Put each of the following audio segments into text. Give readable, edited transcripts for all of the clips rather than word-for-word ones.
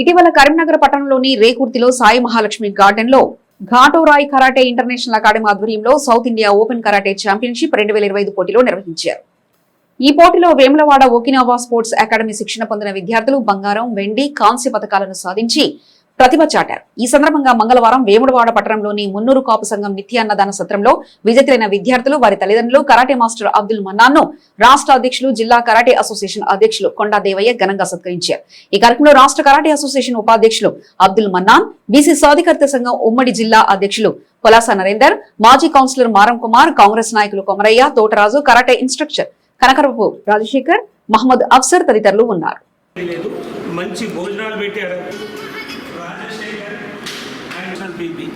ఇటీవల కరీంనగర్ పట్టణంలోని రేకుర్తిలో సాయి మహాలక్ష్మి గార్డెన్ లో ఘాటోరాయ్ కరాటే ఇంటర్నేషనల్ అకాడమీ ఆధ్వర్యంలో south India open karate championship 2025 పోటీలో నిర్వహించారు. ఈ పోటీలో వేములవాడ ఒకినావా స్పోర్ట్స్ అకాడమీ శిక్షణ పొందిన విద్యార్థులు బంగారం, వెండి, కాంస్య పతకాలను సాధించి ప్రతిభ చాటారు. ఈ సందర్భంగా మంగళవారం వేములవాడ పట్టణంలోని మున్నూరు కాపు సంఘం నిత్యాన్నదాన సత్రంలో విజేతలైన విద్యార్థులు, వారి తల్లిదండ్రులు, కరాటే మాస్టర్ అబ్దుల్ మన్నాన్ ను రాష్ట్ర అధ్యక్షులు, జిల్లా కరాటే అసోసియేషన్ అధ్యక్షులు కొండా దేవయ్య ఘనంగా సత్కరించారు. ఈ కార్యక్రమంలో రాష్ట్ర కరాటే అసోసియేషన్ ఉపాధ్యక్షులు అబ్దుల్ మన్నాన్, బీసీ సాధికారత సంఘం ఉమ్మడి జిల్లా అధ్యక్షులు కొలాస నరేందర్, మాజీ కౌన్సిలర్ మారం కుమార్, కాంగ్రెస్ నాయకులు కొమరయ్య, తోటరాజు, కరాటే ఇన్స్ట్రక్టర్ కనకరపు రాజశేఖర్, మహమ్మద్ అఫ్సర్ తదితరులు ఉన్నారు. మంచి భోజనాలు పెట్టారు. రాజశేఖర్ అండ్ బీబీ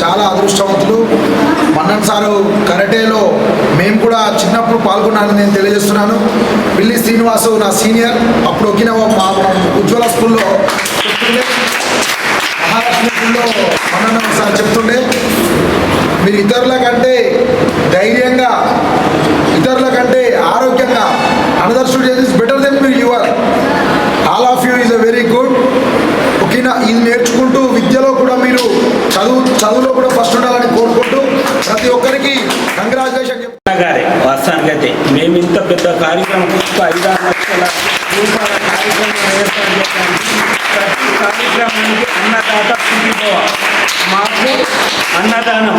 చాలా అదృష్టవంతులు. మన్నన్ సారు కరాటేలో మేము కూడా చిన్నప్పుడు పాల్గొన్నానని నేను తెలియజేస్తున్నాను. పిల్లి శ్రీనివాసు నా సీనియర్, అప్పుడు ఒకినావా ఉజ్వల స్కూల్లో చెప్తుండే, మహాలక్ష్మి స్కూల్లో మన్నన్ సార్ చెప్తుండే, మీరు ఇతరుల కంటే ధైర్యంగా, ఇతరుల కంటే ఆరోగ్యంగా, another student is better than you are, all of you is a very good. ఓకేనా, ఇది నేర్చుకుంటూ విద్యలో కూడా మీరు చదువులో కూడా ఫస్ట్ ఉండాలని కోరుకుంటూ ప్రతి ఒక్కరికి కంగ్రాచులేషన్ చెప్తారు. వాస్తవానికైతే మేము ఇంత పెద్ద కార్యక్రమం 5-6 లక్షల రూపాయల కార్యక్రమం ఏర్పాటు చేయడానికి ప్రతి కార్యక్రమానికి అన్నదాత సుఖీభవ. మాకు అన్నదానం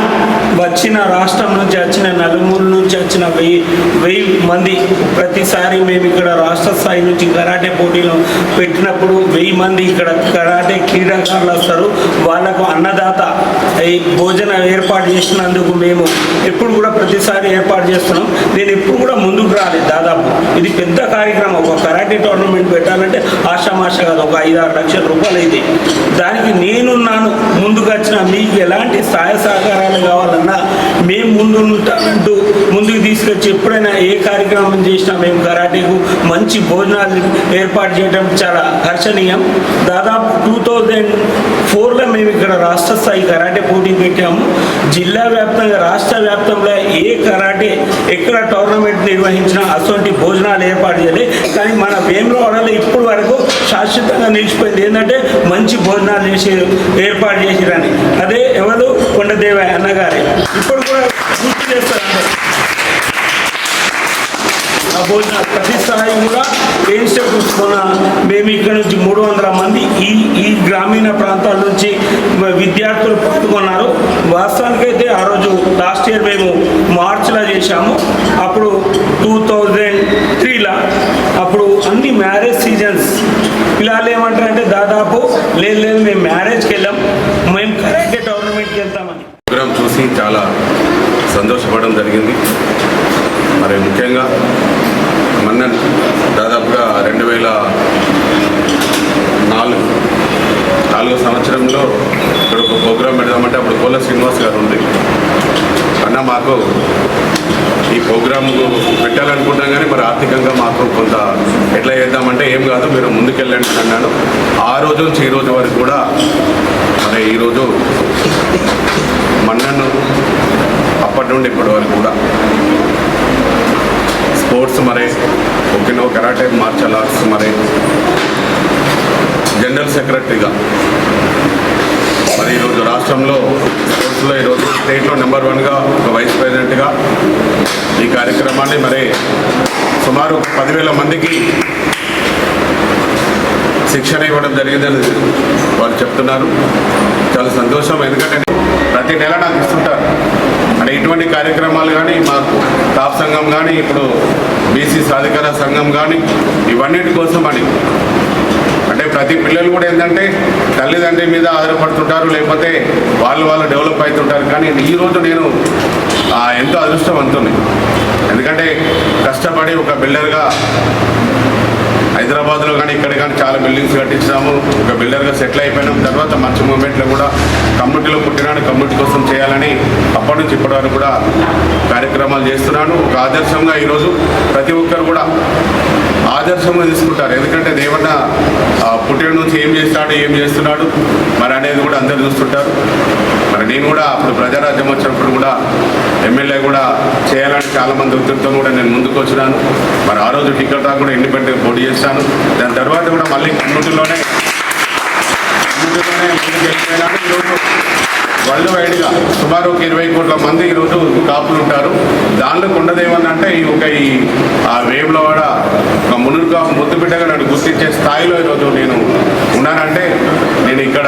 వచ్చిన రాష్ట్రం నుంచి వచ్చిన నలుమూల నుంచి వచ్చిన 1000 మంది ప్రతిసారి మేము ఇక్కడ రాష్ట్ర స్థాయి నుంచి కరాటే పోటీలు పెట్టినప్పుడు 1000 మంది ఇక్కడ కరాటే క్రీడాకారులు వస్తారు. వాళ్ళకు అన్నదాత ఈ భోజనం ఏర్పాటు చేసినందుకు మేము ఎప్పుడు కూడా ప్రతిసారి ఏర్పాటు చేస్తున్నాం. నేను ఎప్పుడు కూడా ముందుకు రాలేదు. దాదాపు ఇది పెద్ద కార్యక్రమం. ఒక కరాటే టోర్నమెంట్ పెట్టాలంటే ఆషామాష కాదు, ఒక 5-6 లక్షల రూపాయలు అయితే. దానికి నేనున్నాను, ముందుకు వచ్చిన మీకు ఎలాంటి సహాయ సహకారాలు కావాలన్నా మేము ముందు ఉంటామంటూ ముందుకు తీసుకొచ్చి ఎప్పుడైనా ఏ కార్యక్రమం చేసినా మేము కరాటేకు మంచి భోజనాలు ఏర్పాటు చేయడం చాలా హర్షణీయం. దాదాపు 2004లో మేము ఇక్కడ రాష్ట్ర స్థాయి కరాటే పోటీ పెట్టాము. జిల్లా వ్యాప్తంగా, రాష్ట్ర వ్యాప్తంలో ఏ కరాటే ఎక్కడ టోర్నమెంట్ నిర్వహించినా అటువంటి భోజనాలు ఏర్పాటు చేయాలి. కానీ మన వేములవాడలో ఇప్పుడు వరకు శాశ్వతంగా నిలిచిపోయింది ఏంటంటే మంచి భోజనాలు చేసి ఏర్పాటు చేసిరని. అదే ఎవరు కొండదేవయ్య అన్నగారే ఇప్పుడు కూడా గుర్తు చేస్తారు. ఆ భోజనాలు ప్రతి స్థాయి కూడా వేయించుకున్న మేము ఇక్కడ నుంచి 300 మంది ఈ గ్రామీణ ప్రాంతాల నుంచి విద్యార్థులు పాల్గొన్నారు. వాస్తవానికైతే ఆ రోజు లాస్ట్ ఇయర్ మేము మార్చిలో చేశాము. అప్పుడు 2003లో అప్పుడు అన్ని మ్యారేజ్ సీజన్స్. పిల్లలు ఏమంటారంటే దాదాపు లేదు మేము మ్యారేజ్కి వెళ్ళాం, మేము కరాటే టోర్నమెంట్కి వెళ్తామని. ప్రోగ్రాం చూసి చాలా సంతోషపడడం జరిగింది. మరి ముఖ్యంగా మన్నన్ దాదాపుగా 2004 సంవత్సరంలో ఇక్కడ ఒక ప్రోగ్రాం పెడదామంటే అప్పుడు కోల శ్రీనివాస్ గారు ఉంది. అన్న మాకు ఈ ప్రోగ్రామ్ పెట్టాలనుకుంటాం కానీ మరి ఆర్థికంగా మాకు కొంత ఎట్లా చేద్దామంటే ఏం కాదు మీరు ముందుకెళ్ళండి అన్నాను. ఆ రోజు నుంచి ఈ రోజు వరకు కూడా మరి ఈరోజు మన్నన్ను అప్పటి నుండి ఇప్పటి వరకు కూడా స్పోర్ట్స్ మరి ఒకినావా కరాటే మార్షల్ ఆర్ట్స్ మరి జనరల్ సెక్రటరీగా మరి ఈరోజు రాష్ట్రంలో స్పోర్ట్స్లో ఈరోజు స్టేట్లో నెంబర్ 1గా ఒక వైస్ ప్రెసిడెంట్గా ఈ కార్యక్రమాన్ని మరి సుమారు 10,000 మందికి శిక్షణ ఇవ్వడం జరిగిందని వారు చెప్తున్నారు. చాలా సంతోషం. ఎందుకంటే ప్రతి నెల నాకు ఇస్తుంటారు. అంటే ఇటువంటి కార్యక్రమాలు కానీ మాకు టాప్ సంఘం కానీ ఇప్పుడు బీసీ సాధికార సంఘం కానీ ఇవన్నిటి కోసం అని అంటే ప్రతి పిల్లలు కూడా ఏంటంటే తల్లిదండ్రి మీద ఆధారపడుతుంటారు, లేకపోతే వాళ్ళు డెవలప్ అవుతుంటారు. కానీ ఈరోజు నేను ఎంతో అదృష్టవంతుని, ఎందుకంటే కష్టపడి ఒక బిల్డర్గా హైదరాబాద్లో కానీ ఇక్కడ కానీ చాలా బిల్డింగ్స్ కట్టించాము, ఒక బిల్డర్గా సెటిల్ అయిపోయినాం. తర్వాత మంచి మూమెంట్లో కూడా కమ్యూనిటీలో పుట్టినాను, కమ్యూనిటీ కోసం చేయాలని అప్పటి నుంచి ఇప్పటి వరకు కూడా కార్యక్రమాలు చేస్తున్నాను. ఒక ఆదర్శంగా ఈరోజు ప్రతి ఒక్కరు కూడా ఆదర్శంగా తీసుకుంటారు, ఎందుకంటే దేవన్న పుట్టిన నుంచి ఏం చేస్తున్నాడు మరి అనేది కూడా అందరు చూస్తుంటారు. మరి నేను కూడా అప్పుడు ప్రజారాజ్యం వచ్చినప్పుడు కూడా ఎమ్మెల్యే కూడా చేయాలని చాలామంది ఒత్తిడితో కూడా నేను ముందుకు వచ్చినాను. మరి ఆ రోజు టికెట్ కూడా ఇండిపెండెంట్ పోటీ చేస్తాను. దాని తర్వాత కూడా మళ్ళీ కమ్యూనిటీలోనే ముందుకు వెళ్ళిపోయినాను. ఈరోజు వరల్డ్ వైడ్గా సుమారు 20 కోట్ల మంది ఈరోజు కాపులు ఉంటారు. దానిలో కొండదేవన్న అంటే ఈ వేములవాడ ఒక మునురుగా ముద్దు బిడ్డగా నన్ను గుర్తించే స్థాయిలో ఈరోజు నేను ఉన్నానంటే నేను ఇక్కడ